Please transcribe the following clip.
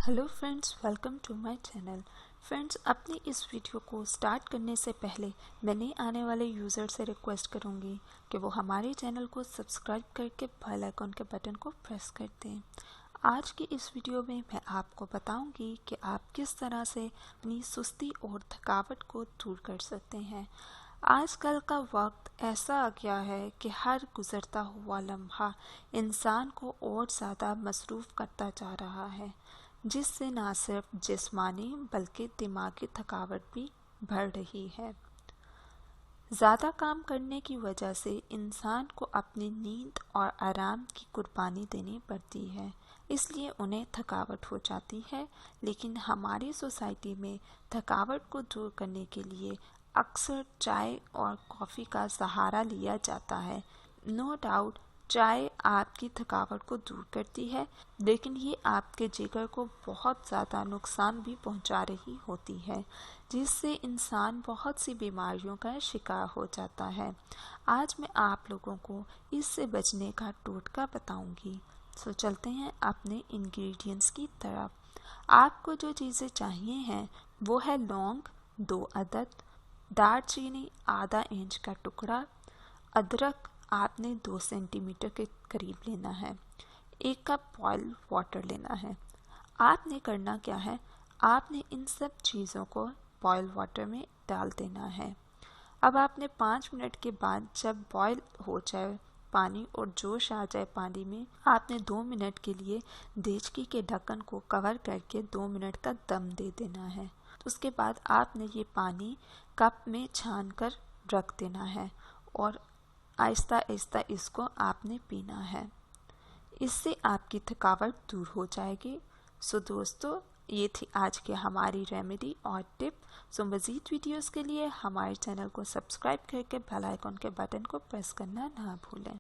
Hello friends, welcome to my channel. Friends, अपनी इस video को स्टार्ट करने से पहले मैं नए आने वाले यूज़र से रिक्वेस्ट करूंगी कि वो हमारे चैनल को सब्सक्राइब करके बेल आइकन के बटन को प्रेस कर दें। आज की इस वीडियो में मैं आपको बताऊंगी कि आप किस तरह से अपनी सुस्ती और थकावट को दूर कर सकते हैं। आजकल का वक्त ऐसा आ गया है कि हर गुजरता हुआ लम्हा इंसान को और ज़्यादा मसरूफ़ करता जा रहा है, जिससे ना सिर्फ जिस्मानी बल्कि दिमागी थकावट भी बढ़ रही है। ज़्यादा काम करने की वजह से इंसान को अपनी नींद और आराम की कुर्बानी देनी पड़ती है, इसलिए उन्हें थकावट हो जाती है। लेकिन हमारी सोसाइटी में थकावट को दूर करने के लिए अक्सर चाय और कॉफ़ी का सहारा लिया जाता है। नो डाउट, चाय आपकी थकावट को दूर करती है, लेकिन ये आपके जिगर को बहुत ज़्यादा नुकसान भी पहुंचा रही होती है, जिससे इंसान बहुत सी बीमारियों का शिकार हो जाता है। आज मैं आप लोगों को इससे बचने का टोटका बताऊंगी। तो चलते हैं अपने इंग्रेडिएंट्स की तरफ। आपको जो चीज़ें चाहिए हैं वो है लौंग 2 अदद, दालचीनी आधा इंच का टुकड़ा, अदरक आपने 2 सेंटीमीटर के करीब लेना है, 1 कप बॉयल वाटर लेना है। आपने करना क्या है, आपने इन सब चीज़ों को बॉयल वाटर में डाल देना है। अब आपने 5 मिनट के बाद जब बॉयल हो जाए पानी और जोश आ जाए पानी में, आपने 2 मिनट के लिए देचकी के ढक्कन को कवर करके 2 मिनट का दम दे देना है। उसके बाद आपने ये पानी कप में छान कर रख देना है और आहिस्ता आहिस्ता इसको आपने पीना है। इससे आपकी थकावट दूर हो जाएगी। सो दोस्तों, ये थी आज की हमारी रेमेडी और टिप। सो मज़ीद वीडियोस के लिए हमारे चैनल को सब्सक्राइब करके बेल आइकन के बटन को प्रेस करना ना भूलें।